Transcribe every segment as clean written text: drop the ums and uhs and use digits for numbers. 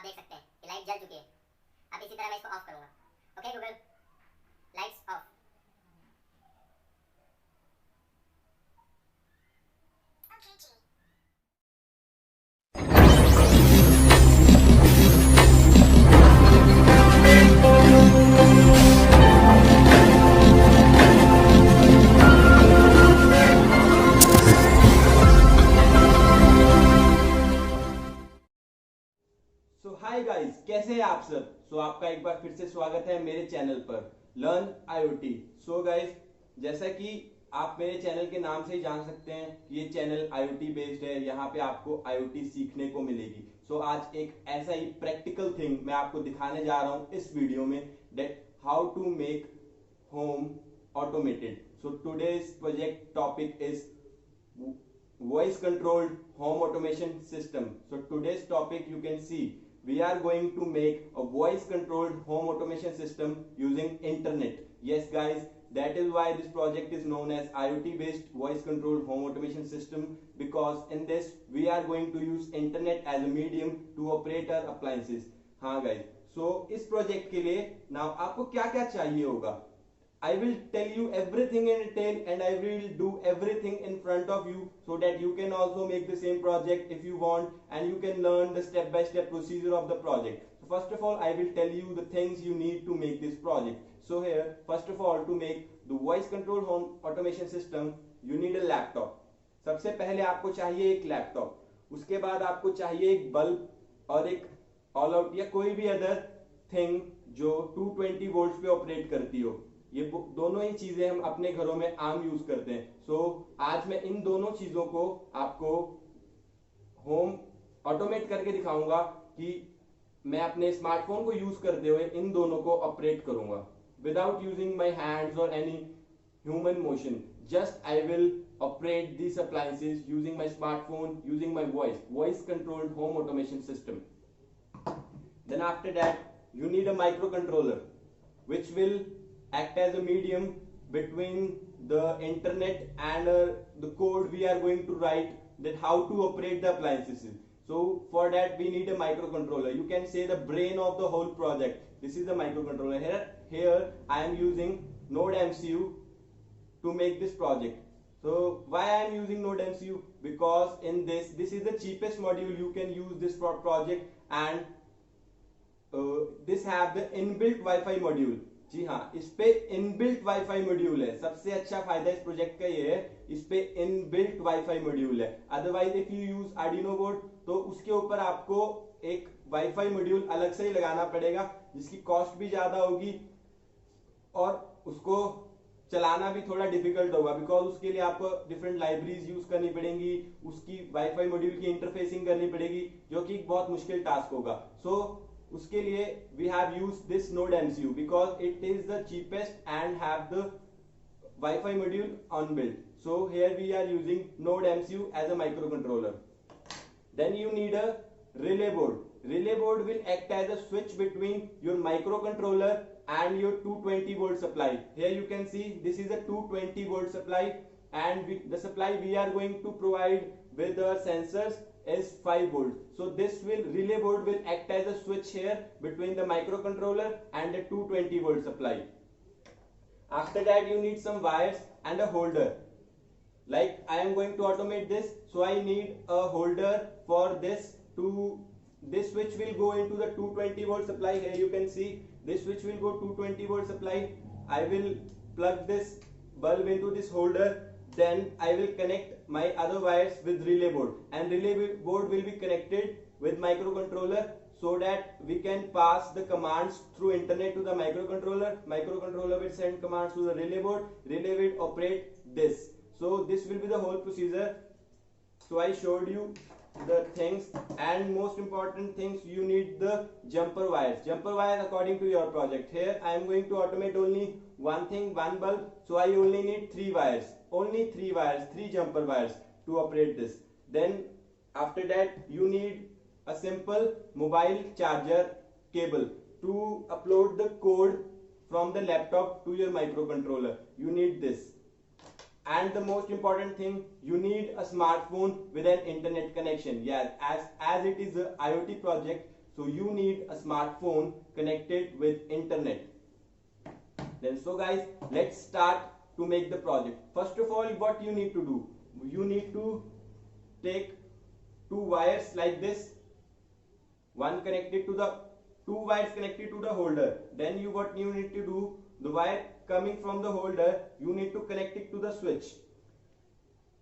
आप देख सकते हैं कि लाइट जल चुकी है। अब इसी तरह मैं इसको ऑफ करूंगा। Okay Google, lights off. Hi guys, कैसे हैं आप सब। आपका एक बार फिर से स्वागत है मेरे चैनल पर लर्न आईओटी। गाइस, जैसा कि आप मेरे चैनल के नाम से ही जान सकते हैं कि ये चैनल आईओटी बेस्ड है। यहाँ पे आपको आईओटी सीखने को मिलेगी। आज एक ऐसा ही प्रैक्टिकल थिंग मैं आपको दिखाने जा रहा हूँ इस वीडियो में, that how to make home automated. Today's project topic is voice controlled home automation system. Today's topic, you can see, we are going to make a voice controlled home automation system using internet. Yes guys, that is why this project is known as IoT based voice controlled home automation system, because in this we are going to use internet as a medium to operate our appliances. हाँ guys, इस project के लिए now आपको क्या क्या चाहिए होगा, I will tell you everything in detail, and I will do everything in front of you so that you can also make the same project if you want, and you can learn the step by step procedure of the project. First of all, I will tell you the things you need to make this project. Here, first of all, to make the voice control home automation system, you need a laptop. सबसे पहले आपको चाहिए एक laptop, उसके बाद आपको चाहिए एक बल्ब और एक ऑल आउट या कोई भी अदर थिंग जो 220 वोल्ट पे ऑपरेट करती हो। ये दोनों ही चीजें हम अपने घरों में आम यूज करते हैं। आज मैं इन दोनों चीजों को आपको होम ऑटोमेट करके दिखाऊंगा कि मैं अपने स्मार्टफोन को यूज करते हुए इन दोनों को ऑपरेट करूंगा विदाउट यूजिंग माय हैंड्स और any human motion. Just I will operate these appliances using my smartphone, using my voice controlled home automation system. Then after that, you need a microcontroller which will act as a medium between the internet and the code we are going to write, that how to operate the appliances. For that we need a microcontroller. You can say the brain of the whole project. This is the microcontroller. Here I am using Node MCU to make this project. Why I am using Node MCU? Because in this is the cheapest module you can use this for project, and this have the inbuilt Wi-Fi module. जी हाँ, इस पे inbuilt wifi module है। सबसे अच्छा फायदा इस project का ये है, इस पे इनबिल्ट वाईफाई मॉड्यूल है। Otherwise if you use Arduino board तो उसके ऊपर आपको एक वाईफाई मॉड्यूल अलग से ही लगाना पड़ेगा, जिसकी कॉस्ट भी ज्यादा होगी और उसको चलाना भी थोड़ा डिफिकल्ट होगा, बिकॉज उसके लिए आपको डिफरेंट लाइब्रेरीज यूज करनी पड़ेंगी, उसकी वाईफाई मॉड्यूल की इंटरफेसिंग करनी पड़ेगी, जो कि बहुत मुश्किल टास्क होगा। उसके लिए we have used this Node MCU because it is the cheapest and have the Wi-Fi module on build. Here we are using Node MCU as a microcontroller. Then you need a relay board. Relay board will act as a switch between your microcontroller and your 220 volt supply. Here you can see this is a 220 volt supply, and the supply we are going to provide with the sensors is 5 volt. This relay board will act as a switch here between the microcontroller and the 220 volt supply. After that you need some wires and a holder. Like I am going to automate this, so I need a holder for this. This switch will go into the 220 volt supply. Here you can see this switch will go 220 volt supply. I will plug this bulb into this holder. Then I will connect my other wires with relay board, and relay board will be connected with microcontroller, so that we can pass the commands through internet to the microcontroller. Microcontroller will send commands to the relay board. Relay will operate this. This will be the whole procedure. I showed you the things, and most important things, you need the jumper wires. Jumper wires according to your project. Here I am going to automate only one thing, one bulb, so I only need 3 wires. Only 3 wires, 3 jumper wires to operate this. Then after that you need a simple mobile charger cable to upload the code from the laptop to your microcontroller. You need this. And the most important thing, you need a smartphone with an internet connection. Yes, as it is a IoT project, So you need a smartphone connected with internet. Then so guys, let's start to make the project. First of all, what you need to do, you need to take two wires like this, two wires connected to the holder. Then what you need to do, the wire coming from the holder, you need to connect it to the switch.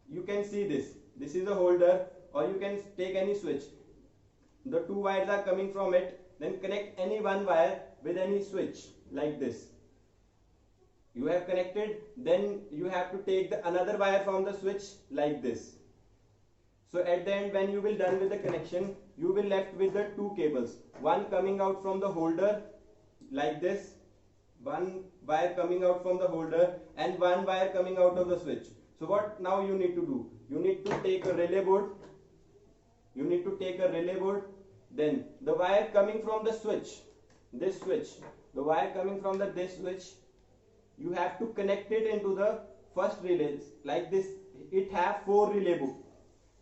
You can see this is a holder, or you can take any switch. The two wires are coming from it. Then connect any one wire with any switch like this. You have connected, then you have to take another wire from the switch like this. So at the end, when you will done with the connection, you will left with the two cables, one coming out from the holder like this, one wire coming out from the holder, and one wire coming out of the switch. So what now you need to do, you need to take a relay board, then the wire coming from the switch, this switch, you have to connect it into the first relay like this. It have 4 relay board.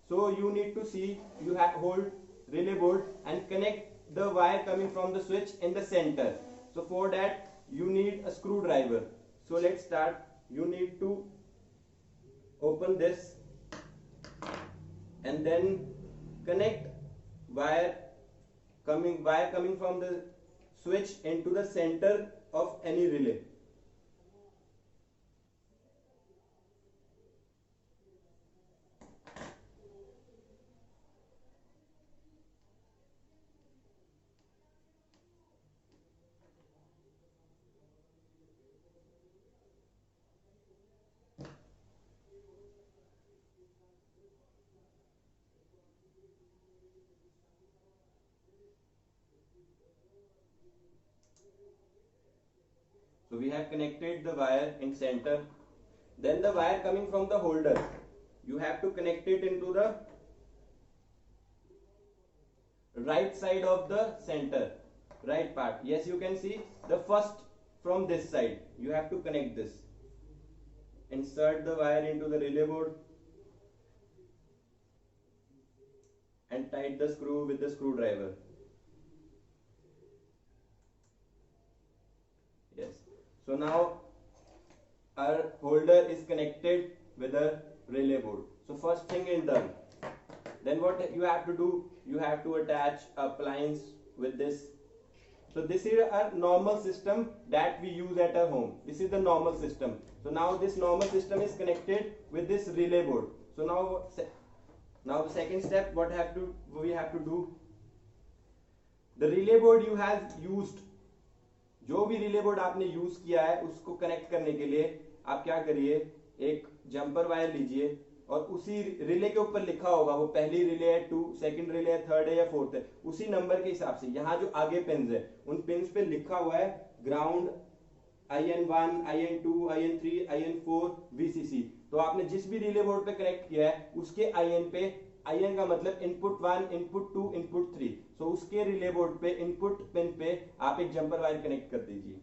So you need to see, you have hold relay board and connect the wire coming from the switch in the center. So for that you need a screwdriver. So let's start. You need to open this and then connect wire coming from the switch into the center of any relay. So we have connected the wire in center. Then the wire coming from the holder, you have to connect it into the right side of the center, right part. Yes, you can see the first from this side. You have to connect this. Insert the wire into the relay board and tight the screw with the screwdriver. Yes. So now our holder is connected with a relay board. So first thing is done. Then what you have to do, you have to attach appliance with this. So this is a normal system that we use at our home. This is the normal system. So now this normal system is connected with this relay board. So now the second step, we have to do, the relay board you have used, जो भी relay board आपने use किया है उसको connect करने के लिए आप क्या करिए, एक जंपर वायर लीजिए और उसी रिले के ऊपर लिखा होगा, वो पहली रिले है 2, सेकंड रिले है 3rd है या 4th है, उसी नंबर के हिसाब से यहाँ जो आगे पिन्स है उन पिन्स पे लिखा हुआ है ground IN1, IN2, IN3, IN4, VCC. तो आपने जिस भी रिले बोर्ड पे कनेक्ट किया है उसके IN पे, IN का मतलब इनपुट 1, इनपुट 2, इनपुट 3. सो उसके रिले बोर्ड पे इनपुट पिन पे आप एक जंपर वायर कनेक्ट कर दीजिए.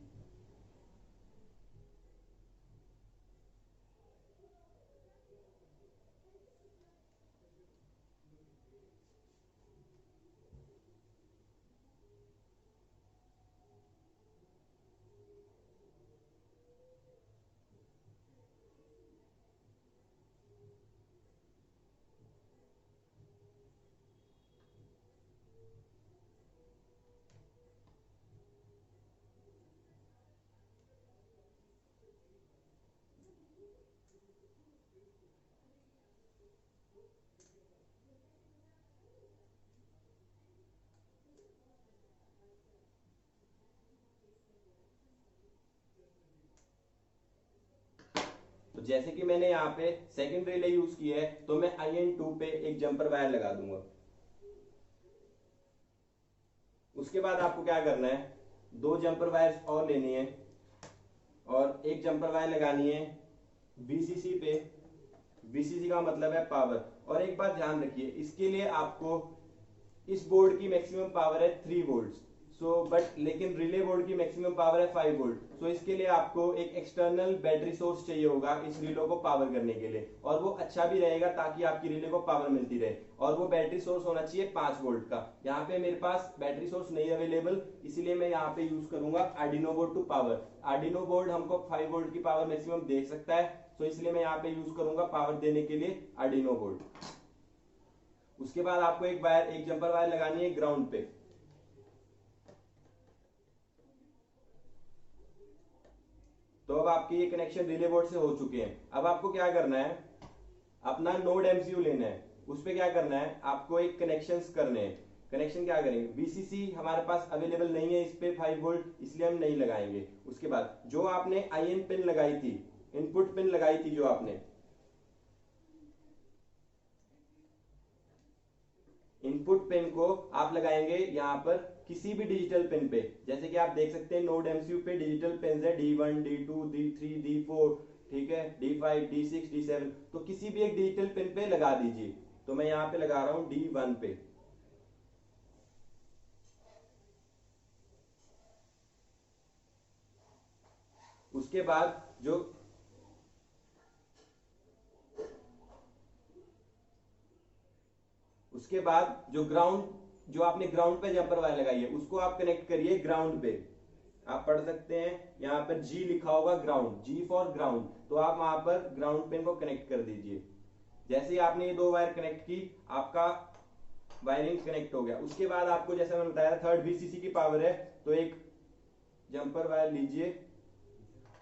तो जैसे कि मैंने यहाँ पे सेकंड रिले यूज की है तो मैं IN2 पे एक जंपर वायर लगा दूंगा. उसके बाद आपको क्या करना है, 2 जंपर वायर्स और लेनी है और एक जंपर वायर लगानी है VCC पे. VCC का मतलब है पावर. और एक बात ध्यान रखिए, इसके लिए आपको, इस बोर्ड की मैक्सिमम पावर है 3 वोल्ट. बट लेकिन रिले बोर्ड की मैक्सिमम पावर है 5 वोल्ट। सो इसके लिए आपको एक एक्सटर्नल बैटरी सोर्स चाहिए होगा इस रिले को पावर करने के लिए, और वो अच्छा भी रहेगा ताकि आपकी रिले को पावर मिलती रहे। और वो बैटरी सोर्स होना चाहिए 5 वोल्ट का। यहाँ पे मेरे पास बैटरी सोर्स नहीं अवेलेबल, इसीलिए मैं यहाँ पे यूज करूंगा Arduino board to power. Arduino board हमको 5 वोल्ट की पावर मैक्सिमम दे सकता है, तो इसलिए मैं यहाँ पे यूज करूंगा पावर देने के लिए आर्डिनो बोर्ड। उसके बाद आपको एक जंपर वायर लगानी है ग्राउंड पे। तो अब आपके ये कनेक्शन रिले बोर्ड से हो चुके हैं। अब आपको क्या करना है, अपना नोड एमसीयू लेना है, उस पर क्या करना है, आपको एक कनेक्शंस करने हैं। कनेक्शन क्या करेंगे, बीसीसी हमारे पास अवेलेबल नहीं है इस पे 5 वोल्ट, इसलिए हम नहीं लगाएंगे। उसके बाद जो आपने आईएन पिन लगाई थी, इनपुट पिन लगाई थी जो आपने, इनपुट पिन को आप लगाएंगे यहाँ पर किसी भी डिजिटल पिन पे। जैसे कि आप देख सकते हैं नोड एमसीयू पे डिजिटल पिन है D1 D2 D3 D4, ठीक है, D5 D6 D7, तो किसी भी एक डिजिटल पिन पे लगा दीजिए। तो मैं यहाँ पे लगा रहा हूं D1 पे। उसके बाद जो उसके बाद जो आपने ग्राउंड पे जंपर वायर लगाई है उसको आप कनेक्ट करिए ग्राउंड पे। आप पढ़ सकते हैं यहाँ पर जी लिखा होगा, ग्राउंड, जी फॉर ग्राउंड, तो आप वहां पर ग्राउंड पिन को कनेक्ट कर दीजिए। जैसे ही आपने ये 2 वायर कनेक्ट की, आपका वायरिंग कनेक्ट हो गया। उसके बाद आपको जैसा मैंने बताया 3rd वीसीसी की पावर है, तो एक जंपर वायर लीजिए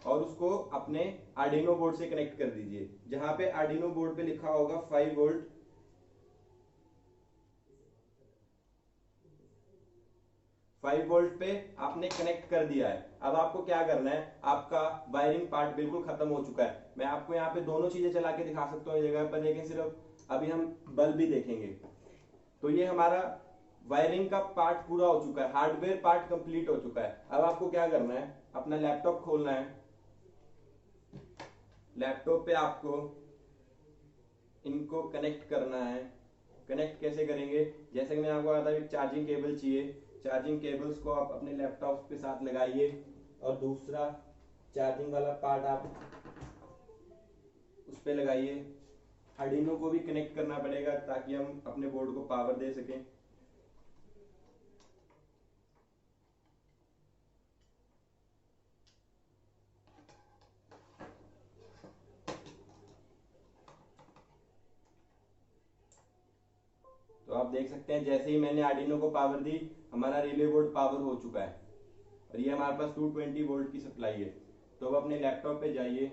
और उसको अपने आर्डिनो बोर्ड से कनेक्ट कर दीजिए। जहां पे आर्डिनो बोर्ड पे लिखा होगा 5 वोल्ट, 5 वोल्ट पे आपने कनेक्ट कर दिया है। अब आपको क्या करना है, आपका वायरिंग पार्ट बिल्कुल खत्म हो चुका है। मैं आपको यहाँ पे दोनों चीजें चला के दिखा सकता हूँ जगह पर, लेकिन सिर्फ अभी हम बल्ब भी देखेंगे। तो ये हमारा वायरिंग का पार्ट पूरा हो चुका है, हार्डवेयर पार्ट कंप्लीट हो चुका है। अब आपको क्या करना है, अपना लैपटॉप खोलना है। लैपटॉप पे आपको इनको कनेक्ट करना है। कनेक्ट कैसे करेंगे, जैसे कि मैंने आपको कहा था कि चार्जिंग केबल चाहिए। चार्जिंग केबल्स को आप अपने लैपटॉप के साथ लगाइए और दूसरा चार्जिंग वाला पार्ट आप उस पर लगाइए। आर्डिनो को भी कनेक्ट करना पड़ेगा ताकि हम अपने बोर्ड को पावर दे सकें। तो आप देख सकते हैं जैसे ही मैंने आर्डिनो को पावर दी, हमारा रिले बोर्ड पावर हो चुका है और ये हमारे पास 220 वोल्ट की सप्लाई है। तो अब अपने लैपटॉप पे जाइए।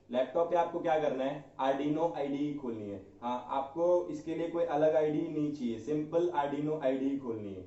लैपटॉप पे आपको क्या करना है, आर्डिनो आईडी खोलनी है। हाँ, आपको इसके लिए कोई अलग आईडी नहीं चाहिए, सिंपल आर्डिनो आईडी खोलनी है।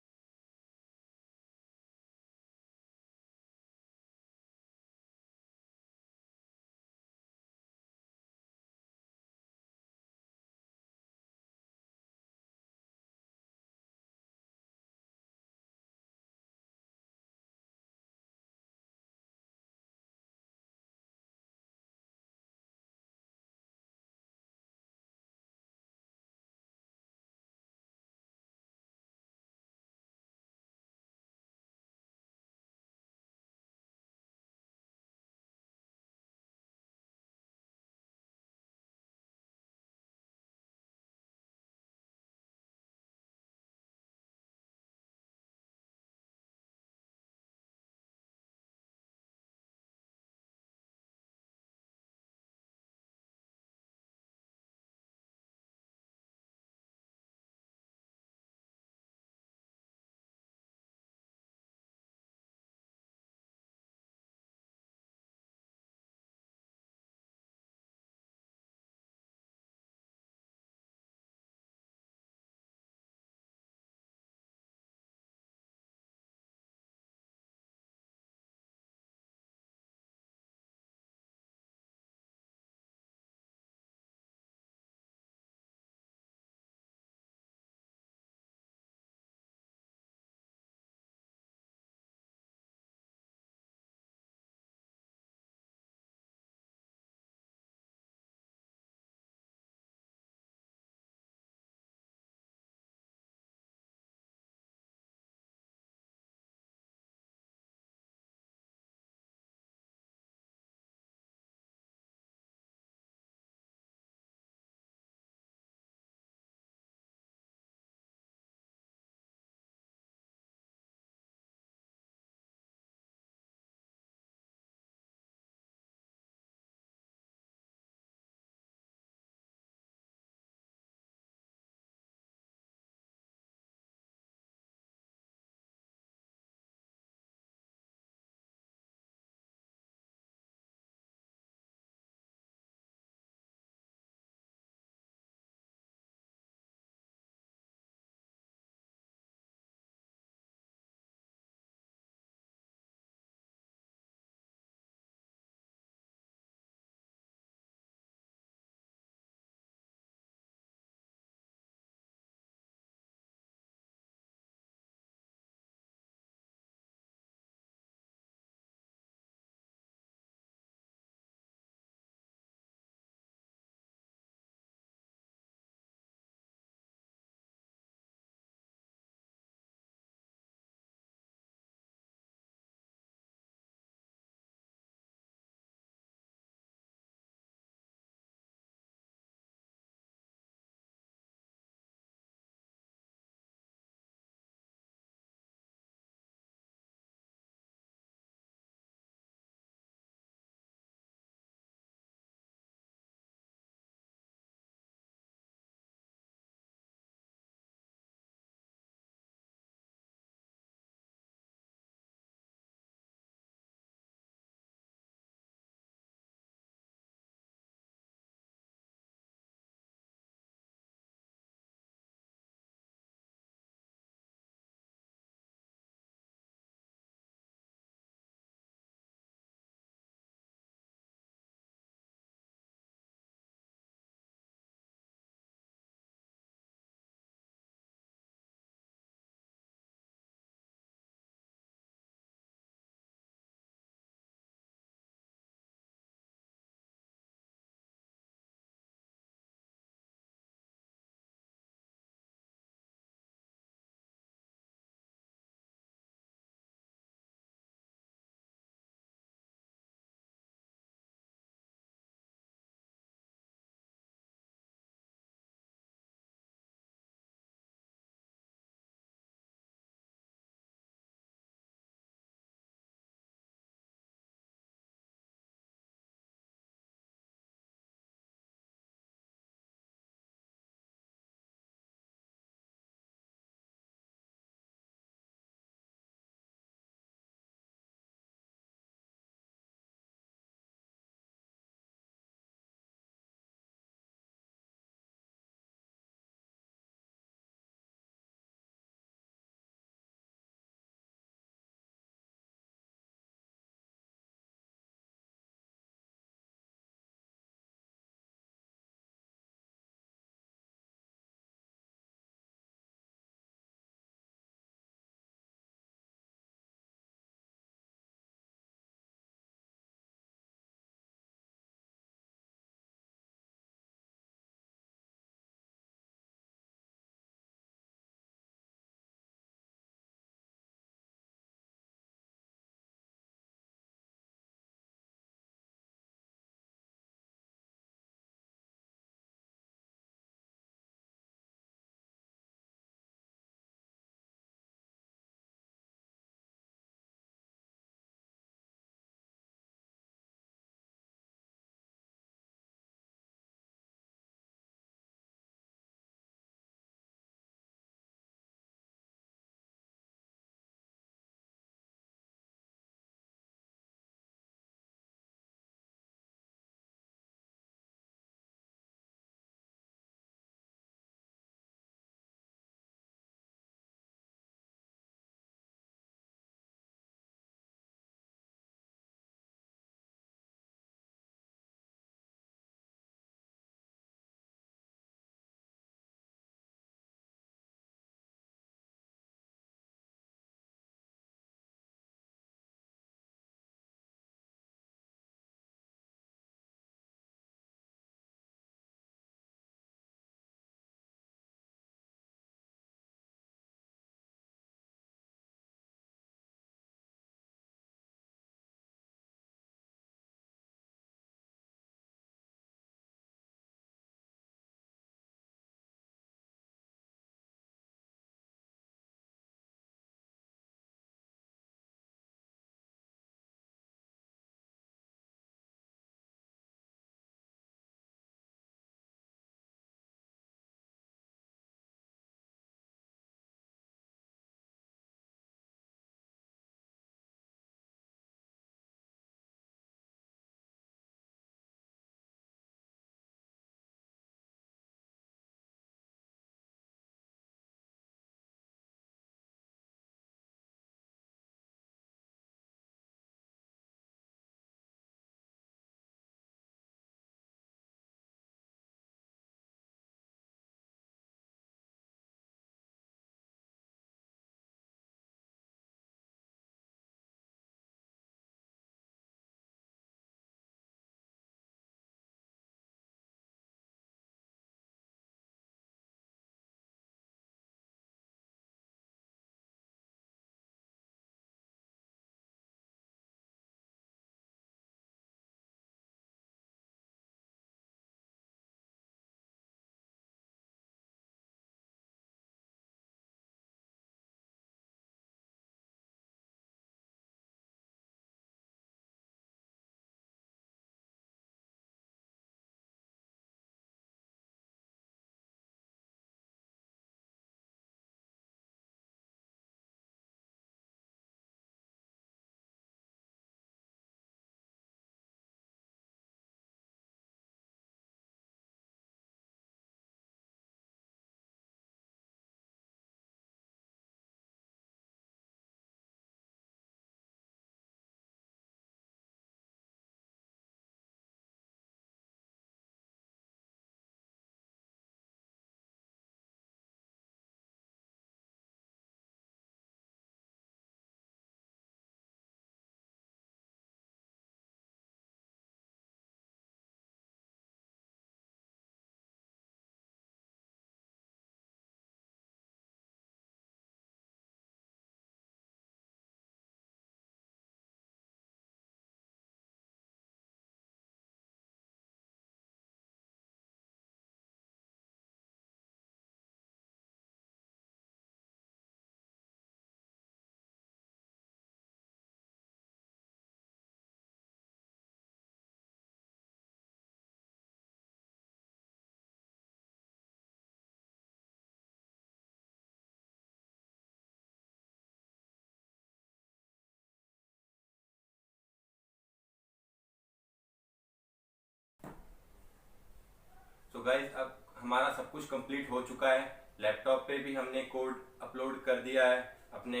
तो गाइस अब हमारा सब कुछ कंप्लीट हो चुका है। लैपटॉप पे भी हमने कोड अपलोड कर दिया है अपने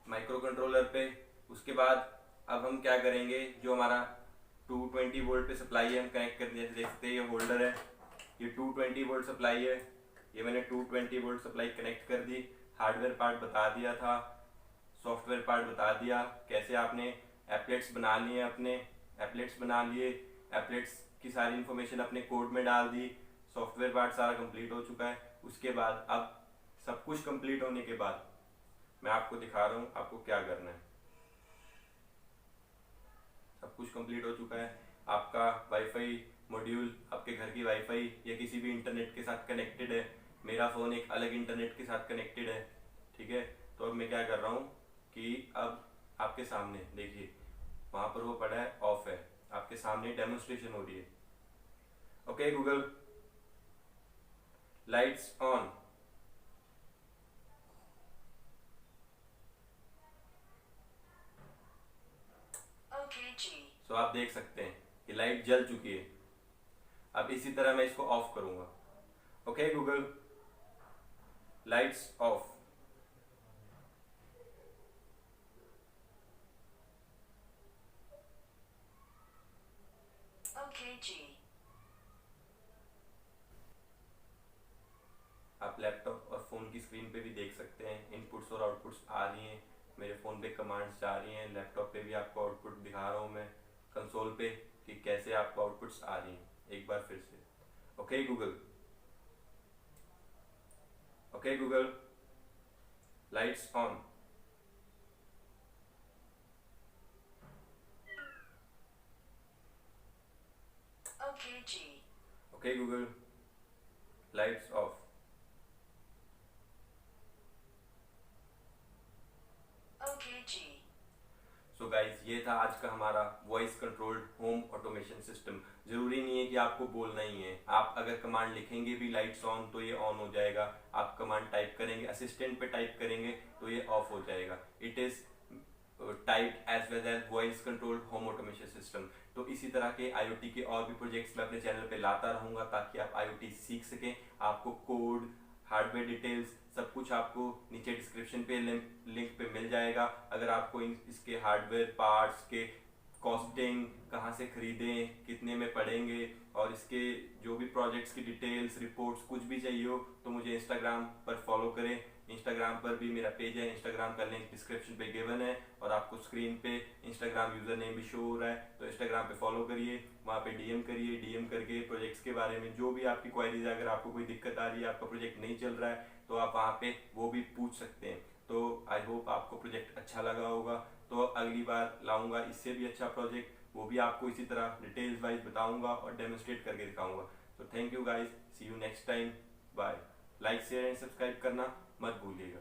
माइक्रो कंट्रोलर पे। उसके बाद अब हम क्या करेंगे, जो हमारा 220 वोल्ट पे सप्लाई है हम कनेक्ट कर देख सकते हैं। ये होल्डर है, ये 220 वोल्ट सप्लाई है। ये मैंने 220 वोल्ट सप्लाई कनेक्ट कर दी। हार्डवेयर पार्ट बता दिया था, सॉफ्टवेयर पार्ट बता दिया, कैसे आपने एप्लेट्स बना लिए, अपने एप्लेट्स बना लिए, एप्लेट्स की सारी इंफॉर्मेशन अपने कोड में डाल दी। सॉफ्टवेयर पार्ट सारा कंप्लीट हो चुका है। उसके बाद अब सब कुछ कंप्लीट होने के बाद मैं आपको दिखा रहा हूँ आपको क्या करना है। सब कुछ कंप्लीट हो चुका है। आपका वाईफाई मॉड्यूल आपके घर की वाईफाई या किसी भी इंटरनेट के साथ कनेक्टेड है। मेरा फ़ोन एक अलग इंटरनेट के साथ कनेक्टेड है, ठीक है। तो अब मैं क्या कर रहा हूँ कि अब आपके सामने देखिए वहाँ पर वो पड़ा है ऑफ है, आपके सामने डेमोन्स्ट्रेशन हो रही है। Okay Google, lights on. So आप देख सकते हैं कि लाइट जल चुकी है। अब इसी तरह मैं इसको ऑफ करूंगा। Okay Google, lights off. आप लैपटॉप और फोन की स्क्रीन पे भी देख सकते हैं इनपुट्स और आउटपुट्स आ रही हैं। मेरे फोन पे कमांड्स जा रही हैं, लैपटॉप पे भी आपको आउटपुट दिखा रहा हूँ मैं कंसोल पे कि कैसे आपको आउटपुट्स आ रही हैं। एक बार फिर से okay Google, okay Google, lights on. Okay Google, lights off. So guys ये था आज का हमारा voice controlled home automation system. जरूरी नहीं है कि आपको बोलना ही है, आप अगर कमांड लिखेंगे भी लाइट्स ऑन तो ये ऑन हो जाएगा। आप कमांड टाइप करेंगे, असिस्टेंट पे टाइप करेंगे तो ये ऑफ हो जाएगा। It is typed as well as voice controlled home automation system. तो इसी तरह के आईओटी के और भी प्रोजेक्ट्स मैं अपने चैनल पे लाता रहूंगा ताकि आप आईओटी सीख सकें। आपको कोड, हार्डवेयर डिटेल्स सब कुछ आपको नीचे डिस्क्रिप्शन पे लिंक पे मिल जाएगा। अगर आपको इसके हार्डवेयर पार्ट्स के कॉस्टिंग, कहाँ से खरीदें, कितने में पड़ेंगे और इसके जो भी प्रोजेक्ट्स की डिटेल्स, रिपोर्ट्स कुछ भी चाहिए हो तो मुझे इंस्टाग्राम पर फॉलो करें। इंस्टाग्राम पर भी मेरा पेज है, इंस्टाग्राम का लिंक डिस्क्रिप्शन पे गिवन है और आपको स्क्रीन पे इंस्टाग्राम यूजर नेम भी शो हो रहा है। तो इंस्टाग्राम पे फॉलो करिए, वहाँ पे डीएम करिए। डीएम करके प्रोजेक्ट्स के बारे में जो भी आपकी क्वेरीज है, अगर आपको कोई दिक्कत आ रही है, आपका प्रोजेक्ट नहीं चल रहा है तो आप वहाँ पे वो भी पूछ सकते हैं। तो आई होप आपको प्रोजेक्ट अच्छा लगा होगा। तो अगली बार लाऊंगा इससे भी अच्छा प्रोजेक्ट, वो भी आपको इसी तरह डिटेल्स वाइज बताऊंगा और डेमोन्स्ट्रेट करके दिखाऊंगा। तो thank you guys, see you next time, bye. Like share and subscribe करना मत भूलिएगा।